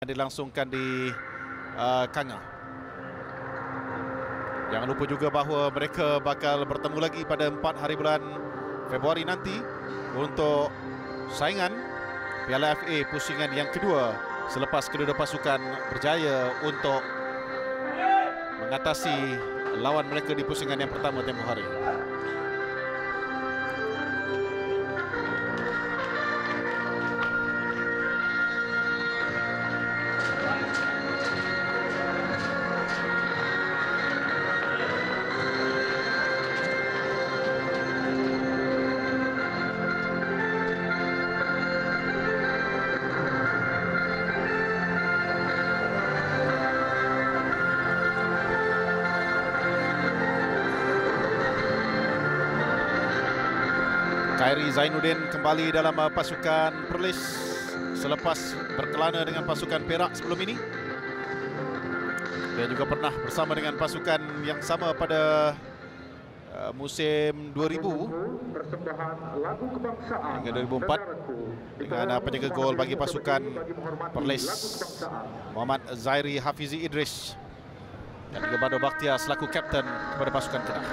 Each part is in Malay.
dilangsungkan di Kanga. Jangan lupa juga bahawa mereka bakal bertemu lagi pada 4 hari bulan Februari nanti untuk saingan Piala FA pusingan yang kedua selepas kedua pasukan berjaya untuk mengatasi lawan mereka di pusingan yang pertama tempoh hari. Khairi Zainuddin kembali dalam pasukan Perlis selepas berkelana dengan pasukan Perak sebelum ini. Dia juga pernah bersama dengan pasukan yang sama pada musim 2000 hingga 2004 dengan penjaga gol bagi pasukan Perlis Muhammad Zairi Hafizi Idris dan juga Badar Bakhtiar selaku kapten kepada pasukan Kedah.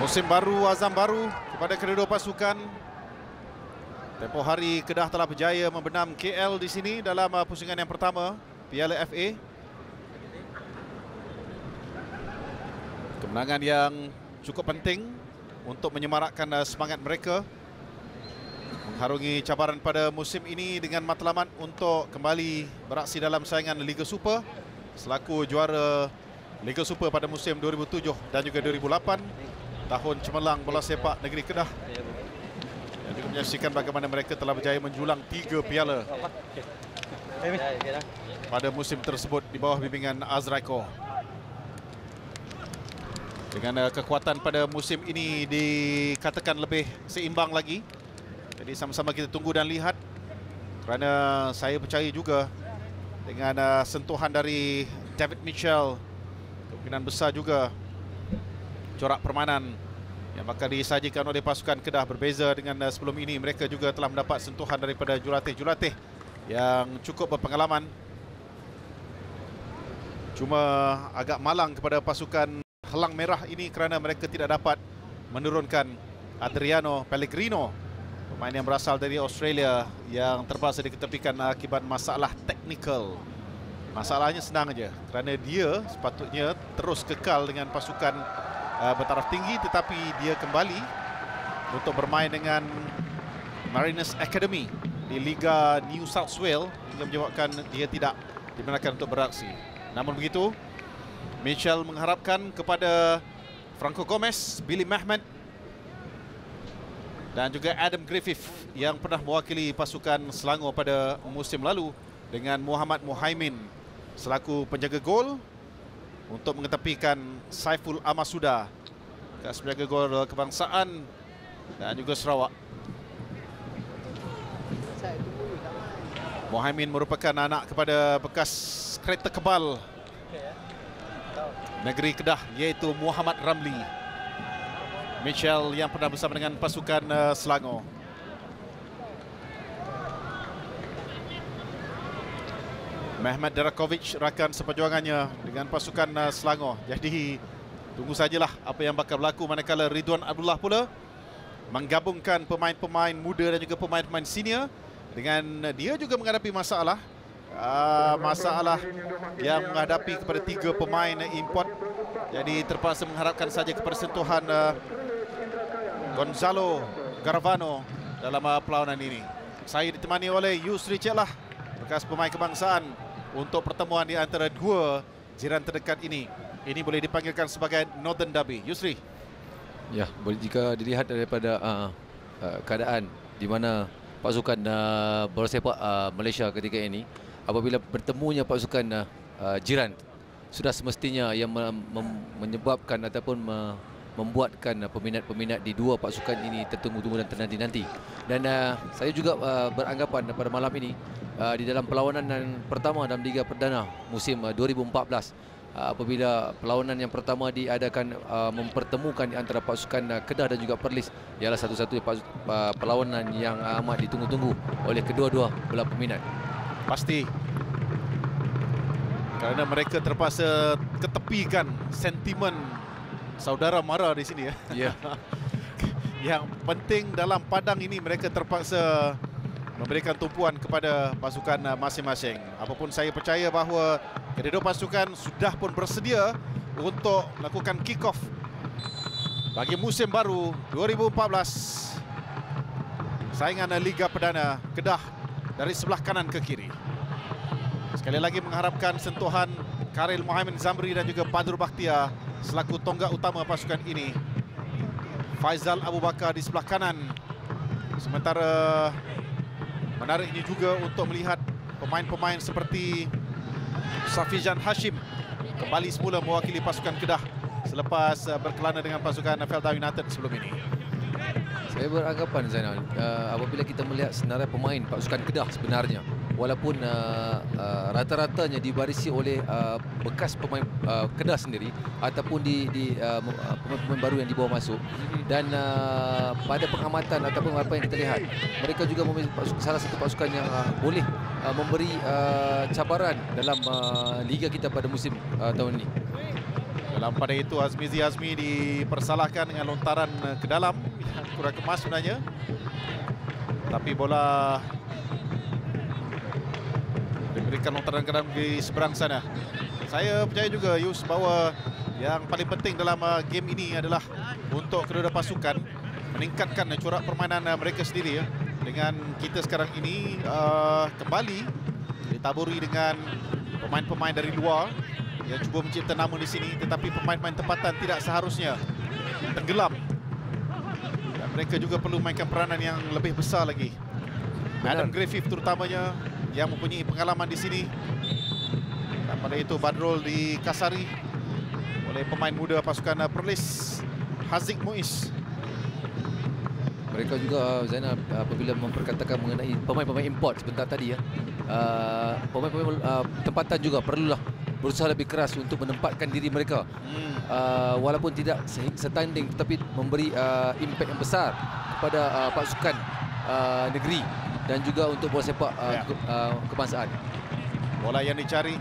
Musim baru, azam baru kepada kedua pasukan. Tempoh hari Kedah telah berjaya membenam KL di sini dalam pusingan yang pertama Piala FA. Kemenangan yang cukup penting untuk menyemarakkan semangat mereka mengharungi cabaran pada musim ini dengan matlamat untuk kembali beraksi dalam saingan Liga Super selaku juara Liga Super pada musim 2007 dan juga 2008. Tahun cemerlang bola sepak negeri Kedah. Dan juga menyaksikan bagaimana mereka telah berjaya menjulang 3 piala pada musim tersebut di bawah bimbingan Azraiko. Dengan kekuatan pada musim ini dikatakan lebih seimbang lagi. Jadi sama-sama kita tunggu dan lihat. Kerana saya percaya juga dengan sentuhan dari David Mitchell, kemungkinan besar juga corak permainan yang bakal disajikan oleh pasukan Kedah berbeza dengan sebelum ini. Mereka juga telah mendapat sentuhan daripada jurulatih-jurulatih yang cukup berpengalaman. Cuma agak malang kepada pasukan Helang Merah ini kerana mereka tidak dapat menurunkan Adriano Pellegrino, pemain yang berasal dari Australia yang terpaksa diketepikan akibat masalah teknikal. Masalahnya senang aja kerana dia sepatutnya terus kekal dengan pasukan bertaraf tinggi, tetapi dia kembali untuk bermain dengan Mariners Academy di Liga New South Wales hingga menyebabkan dia tidak dibenarkan untuk beraksi. Namun begitu, Mitchell mengharapkan kepada Franco Gomez, Billy Mahmud dan juga Adam Griffith yang pernah mewakili pasukan Selangor pada musim lalu dengan Muhammad Muhaimin selaku penjaga gol untuk mengetepikan Saiful Amasuda, bekas penjaga gol kebangsaan dan juga Sarawak. Muhaimin merupakan anak kepada bekas kereta kebal negeri Kedah iaitu Muhammad Ramli. Mitchell yang pernah bersama dengan pasukan Selangor. Mehmet Derakovic, rakan seperjuangannya dengan pasukan Selangor. Jadi tunggu sajalah apa yang bakal berlaku manakala Ridwan Abdullah pula menggabungkan pemain-pemain muda dan juga pemain-pemain senior, dengan dia juga menghadapi masalah yang menghadapi kepada 3 pemain import. Jadi terpaksa mengharapkan saja kepada sentuhan Gonzalo Garavano dalam perlawanan ini. Saya ditemani oleh Yusri Ceklah, bekas pemain kebangsaan, untuk pertemuan di antara 2 jiran terdekat ini. Ini boleh dipanggilkan sebagai Northern Derby. Yusri. Ya, boleh jika dilihat daripada keadaan di mana pasukan bola sepak Malaysia ketika ini, apabila bertemunya pasukan jiran, sudah semestinya yang menyebabkan ataupun membuatkan peminat-peminat di 2 pasukan ini tertunggu-tunggu dan ternanti-nanti. Dan saya juga beranggapan pada malam ini di dalam perlawanan pertama dalam Liga Perdana musim 2014, apabila perlawanan yang pertama diadakan mempertemukan di antara pasukan Kedah dan juga Perlis, ialah satu-satunya perlawanan yang amat ditunggu-tunggu oleh kedua-dua belah peminat. Pasti, kerana mereka terpaksa ketepikan sentimen saudara mara di sini ya. Ya. Yang penting dalam padang ini mereka terpaksa memberikan tumpuan kepada pasukan masing-masing. Apapun, saya percaya bahawa kedua pasukan sudah pun bersedia untuk melakukan kick-off bagi musim baru 2014. Saingan Liga Perdana Kedah dari sebelah kanan ke kiri. Sekali lagi mengharapkan sentuhan Karil Muhammad Zamri dan juga Badrul Bakhtiar selaku tonggak utama pasukan ini. Faizal Abu Bakar di sebelah kanan. Sementara menariknya juga untuk melihat pemain-pemain seperti Safijan Hashim kembali semula mewakili pasukan Kedah selepas berkelana dengan pasukan Felda United sebelum ini. Saya beranggapan, Zainal, apabila kita melihat senarai pemain pasukan Kedah sebenarnya, walaupun rata-ratanya dibarisi oleh bekas pemain Kedah sendiri ataupun pemain baru yang dibawa masuk, dan pada pengamatan ataupun apa yang kita lihat, mereka juga salah satu pasukan yang boleh memberi cabaran dalam liga kita pada musim tahun ini. Dalam pada itu, Azmizi Azmi dipersalahkan dengan lontaran ke dalam yang kurang kemas sebenarnya, tapi bola diberikan lontaran ke dalam di seberang sana. Saya percaya juga, Yus, bahawa yang paling penting dalam game ini adalah untuk kedua pasukan meningkatkan corak permainan mereka sendiri ya. Dengan kita sekarang ini kembali ditaburi dengan pemain-pemain dari luar yang cuba mencipta nama di sini, tetapi pemain-pemain tempatan tidak seharusnya tenggelam, dan mereka juga perlu mainkan peranan yang lebih besar lagi. Adam Griffith terutamanya yang mempunyai pengalaman di sini, dan pada itu Badrul dikasari oleh pemain muda pasukan Perlis, Haziq Muiz. Mereka juga, Zainal, apabila memperkatakan mengenai pemain-pemain import sebentar tadi ya, pemain-pemain tempatan juga perlulah berusaha lebih keras untuk menempatkan diri mereka, walaupun tidak setanding, tetapi memberi impak yang besar kepada pasukan negeri dan juga untuk bola sepak kebangsaan. Bola yang dicari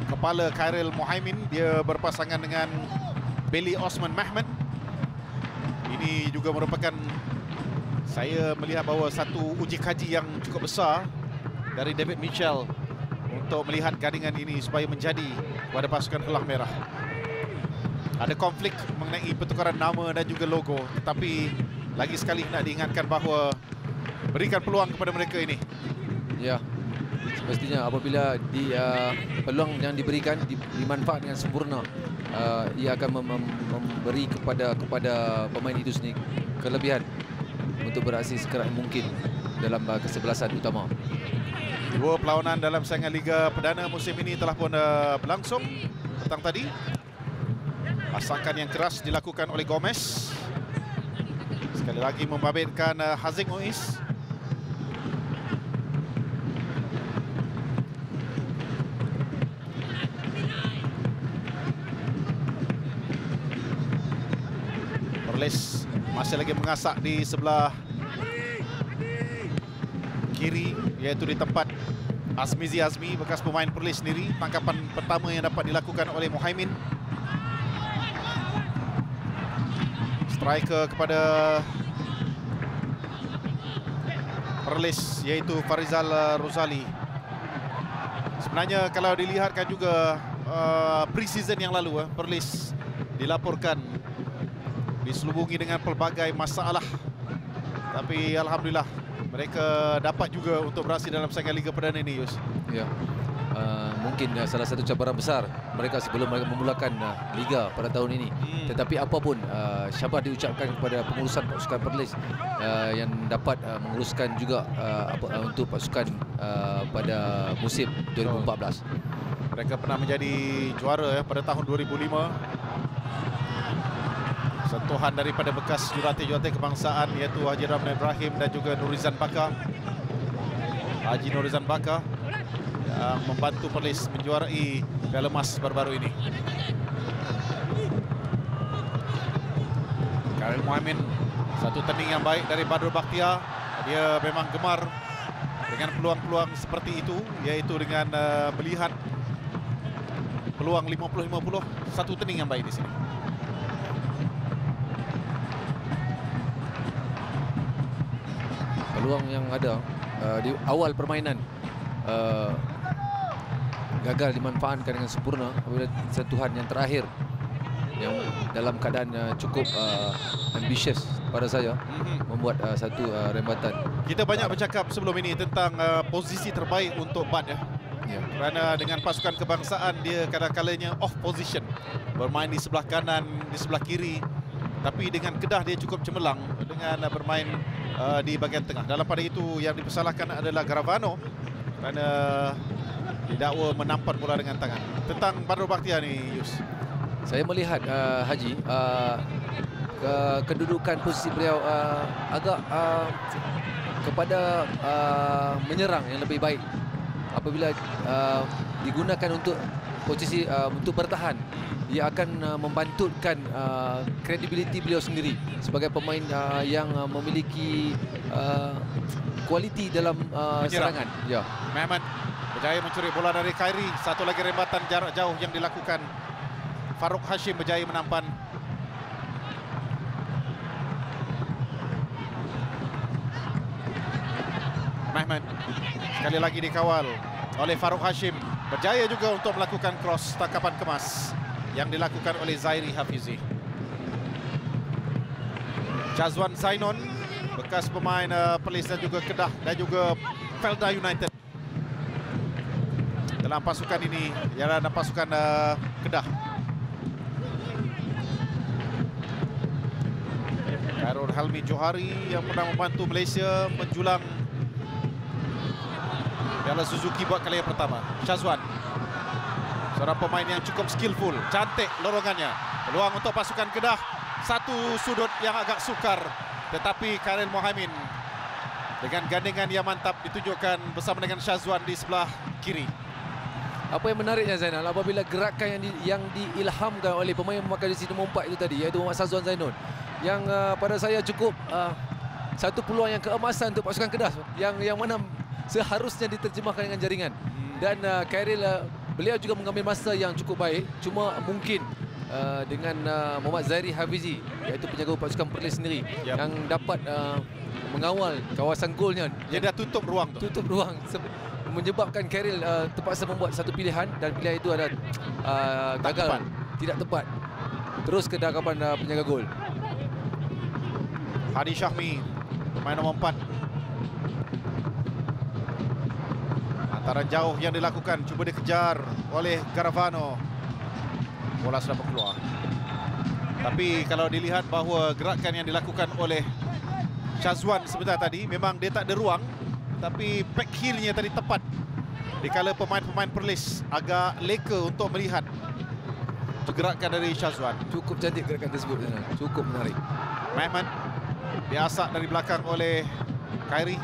kepala Khairil Muhaimin, dia berpasangan dengan Billy Osman Mahmud. Ini juga merupakan, saya melihat bahawa satu uji kaji yang cukup besar dari David Mitchell untuk melihat gadingan ini supaya menjadi kepada pasukan Helang Merah. Ada konflik mengenai pertukaran nama dan juga logo, tetapi lagi sekali nak diingatkan bahawa berikan peluang kepada mereka ini. Ya, semestinya apabila peluang yang diberikan dimanfaatkan dengan sempurna, ia akan memberi kepada pemain itu sendiri kelebihan untuk beraksi sekerat mungkin dalam kesebelasan utama. Dua perlawanan dalam saingan Liga Perdana musim ini telah pun berlangsung petang tadi. Pasakan yang keras dilakukan oleh Gomez. Sekali lagi membabitkan Haziq Muiz. Perlis masih lagi mengasak di sebelah kiri, iaitu di tempat Azmizi Azmi, bekas pemain Perlis sendiri. Tangkapan pertama yang dapat dilakukan oleh Mohaimin. Striker kepada Perlis iaitu Farizal Rozali. Sebenarnya kalau dilihatkan juga pre-season yang lalu, Perlis dilaporkan diselubungi dengan pelbagai masalah. Tapi alhamdulillah mereka dapat juga untuk berhasil dalam saingan Liga Perdana ini, Yus. Ya. Mungkin salah satu cabaran besar mereka sebelum mereka memulakan Liga pada tahun ini. Tetapi apapun, syabas diucapkan kepada pengurusan pasukan Perlis yang dapat menguruskan juga untuk pasukan pada musim 2014. Mereka pernah menjadi juara pada tahun 2005. Sentuhan daripada bekas jurulatih kebangsaan iaitu Haji Ramlan Ibrahim dan juga Nurizan Bakar. Haji Nurizan Bakar yang membantu Perlis menjuarai Piala Emas baru-baru ini. Karel Mohaimin, satu turning yang baik dari Badrul Bakhtiar. Dia memang gemar dengan peluang-peluang seperti itu, iaitu dengan melihat peluang 50-50. Satu turning yang baik di sini. Peluang yang ada di awal permainan gagal dimanfaatkan dengan sempurna apabila sentuhan yang terakhir yang dalam keadaan cukup ambitious pada saya membuat satu rembatan. Kita banyak bercakap sebelum ini tentang posisi terbaik untuk Bad, ya. Kerana dengan pasukan kebangsaan dia kadang-kalanya off position, bermain di sebelah kanan, di sebelah kiri. Tapi dengan Kedah dia cukup cemerlang dengan bermain di bahagian tengah. Dalam pada itu yang dipersalahkan adalah Garavano kerana didakwa menampan bola dengan tangan. Tentang Badrul Bakhtiar ni, Yus, saya melihat Haji kedudukan posisi beliau agak kepada menyerang yang lebih baik apabila digunakan untuk posisi untuk bertahan. Ia akan membantutkan kredibiliti beliau sendiri sebagai pemain yang memiliki kualiti dalam serangan. Ya. Mehmet berjaya mencuri bola dari Khairi. Satu lagi rembatan jarak jauh yang dilakukan. Farouk Hashim berjaya menampan. Mehmet sekali lagi dikawal oleh Farouk Hashim. Berjaya juga untuk melakukan cross tangkapan kemas yang dilakukan oleh Zairi Hafizi. Jazwan Zainon, bekas pemain Perlis dan juga Kedah dan juga Felda United. Dalam pasukan ini ialah pasukan Kedah. Khairul Helmi Johari yang pernah membantu Malaysia menjulang Piala Suzuki buat kali yang pertama. Syazwan, seorang pemain yang cukup skillful, cantik lorongannya. Peluang untuk pasukan Kedah. Satu sudut yang agak sukar, tetapi Karel Mohaimin dengan gandingan yang mantap ditunjukkan bersama dengan Syazwan di sebelah kiri. Apa yang menariknya, Zainal, apabila gerakan yang diilhamkan oleh pemain memakai jersey nombor 4 itu tadi, iaitu Muhammad Syazwan Zainon, yang pada saya cukup satu peluang yang keemasan untuk pasukan Kedah yang mana seharusnya diterjemahkan dengan jaringan. Dan Khairil, beliau juga mengambil masa yang cukup baik, cuma mungkin dengan Muhammad Zairi Hafizi, iaitu penjaga pasukan Perlis sendiri, yang dapat mengawal kawasan golnya. Dia dah tutup ruang tu. Tutup ruang menyebabkan Khairil terpaksa membuat satu pilihan, dan pilihan itu ada gagal, tidak tepat. Terus ke tangkapan penjaga gol. Hadi Syahmi, pemain nombor 4. Antaran jauh yang dilakukan, cuba dikejar oleh Garavano. Bola sudah keluar. Tapi kalau dilihat bahawa gerakan yang dilakukan oleh Syazwan sebentar tadi, memang dia tak ada ruang, tapi back heel-nya tadi tepat. Dikala pemain-pemain Perlis agak leka untuk melihat gerakan dari Syazwan. Cukup cantik gerakan tersebut, cukup menarik. Mehmet diasak dari belakang oleh Khairi.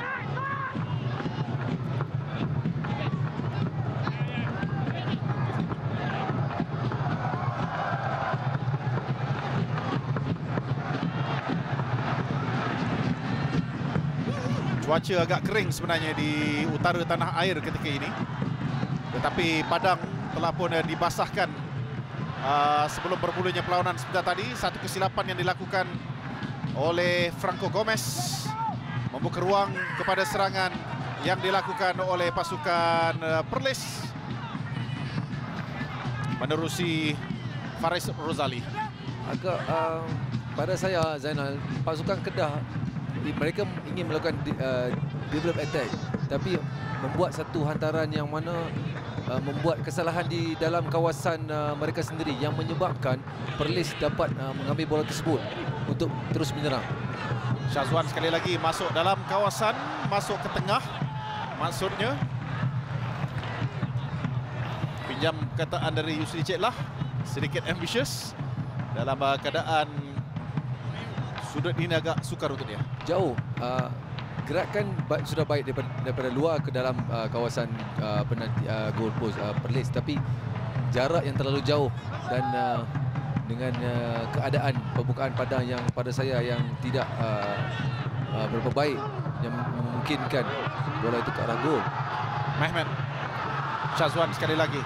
Cuaca agak kering sebenarnya di utara tanah air ketika ini. Tetapi padang telah pun dibasahkan sebelum bermulanya perlawanan sebentar tadi. Satu kesilapan yang dilakukan oleh Franco Gomez membuka ruang kepada serangan yang dilakukan oleh pasukan Perlis menerusi Faris Rozali. Agak pada saya, Zainal, pasukan Kedah mereka ingin melakukan develop attack, tapi membuat satu hantaran yang mana membuat kesalahan di dalam kawasan mereka sendiri yang menyebabkan Perlis dapat mengambil bola tersebut untuk terus menyerang. Syazwan sekali lagi masuk dalam kawasan, masuk ke tengah maksudnya. Pinjam perkataan dari Yusri Ceklah, sedikit ambitious dalam keadaan sudut ini agak sukar untuk dia. Jauh, gerakan sudah baik daripada luar ke dalam kawasan goal post Perlis, tapi jarak yang terlalu jauh dan dengan keadaan pembukaan padang yang pada saya yang tidak berapa baik, yang memungkinkan bola itu ke arah gol. Mehmet Syazwan sekali lagi,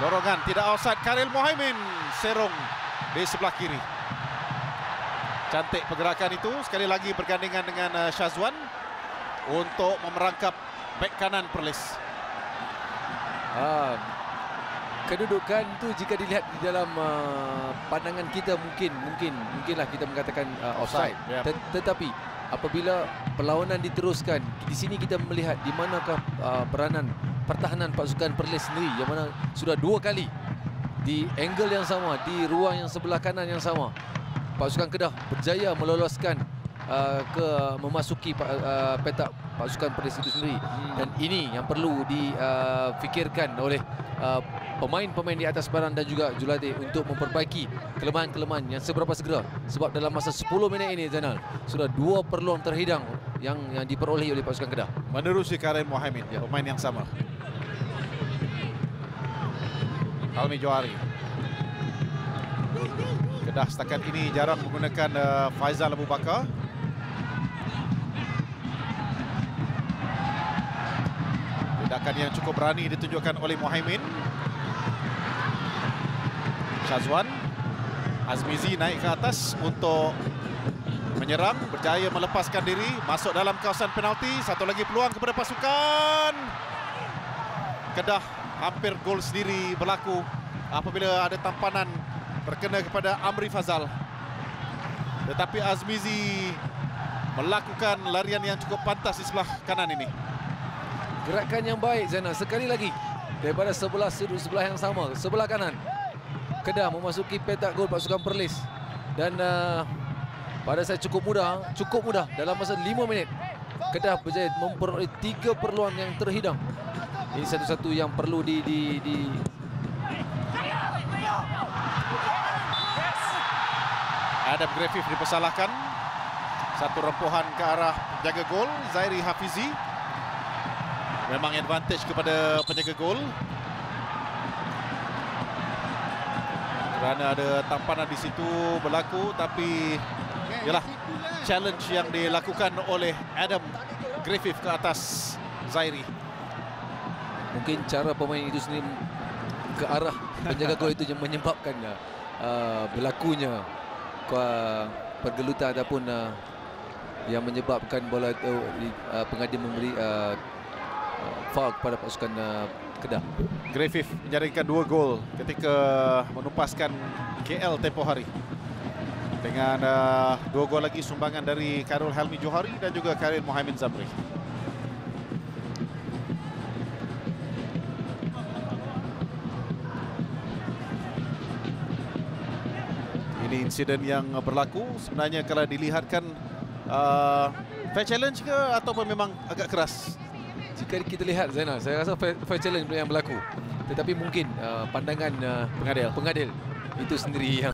dorongan tidak offside. Khalil Mohaimin serong di sebelah kiri. Cantik pergerakan itu, sekali lagi bergandengan dengan Syazwan untuk memerangkap bek kanan Perlis. Kedudukan tu jika dilihat di dalam pandangan kita mungkinlah kita mengatakan offside. Yep. Tetapi apabila perlawanan diteruskan, di sini kita melihat di manakah peranan pertahanan pasukan Perlis sendiri, yang mana sudah 2 kali di angle yang sama, di ruang yang sebelah kanan yang sama, pasukan Kedah berjaya meloloskan memasuki petak pasukan Perlis itu sendiri. Dan ini yang perlu difikirkan oleh pemain-pemain di atas baran dan juga jurulatih untuk memperbaiki kelemahan-kelemahan yang seberapa segera. Sebab dalam masa 10 minit ini, Zainal, sudah 2 peluang terhidang yang diperolehi oleh pasukan Kedah. Menerusi Khalil Mohaimin, pemain yang sama. Helmi Johari. Kedah setakat ini jarang menggunakan Faizal Abu Bakar. Tindakan yang cukup berani ditunjukkan oleh Mohaimin. Syazwan, Azmizi naik ke atas untuk menyerang, berjaya melepaskan diri, masuk dalam kawasan penalti. Satu lagi peluang kepada pasukan Kedah. Hampir gol sendiri berlaku apabila ada tampanan terkena kepada Amri Fazal. Tetapi Azmizi melakukan larian yang cukup pantas di sebelah kanan ini. Gerakan yang baik, Zainal, sekali lagi daripada sudut sebelah yang sama, sebelah kanan. Kedah memasuki petak gol pasukan Perlis. Dan pada saya cukup mudah dalam masa 5 minit Kedah berjaya memperoleh 3 peluang yang terhidang. Ini satu-satu yang perlu Adam Griffith dipersalahkan. Satu rempuhan ke arah penjaga gol Zairi Hafizi. Memang advantage kepada penjaga gol kerana ada tampanan di situ berlaku, tapi ialah challenge yang dilakukan oleh Adam Griffith ke atas Zairi. Mungkin cara pemain itu sendiri ke arah penjaga gol itu yang menyebabkan berlakunya pergelutan ataupun yang menyebabkan bola itu pengadil memberi foul kepada pasukan Kedah. Griffith menjaringkan 2 gol ketika menumpaskan KL tempoh hari. Dengan 2 gol lagi sumbangan dari Khairul Helmi Johari dan juga Khalil Mohaimin Zamri. Ini insiden yang berlaku sebenarnya kalau dilihatkan fair challenge ke ataupun memang agak keras? Jika kita lihat, Zainal, saya rasa fair challenge yang berlaku. Tetapi mungkin pandangan pengadil itu sendiri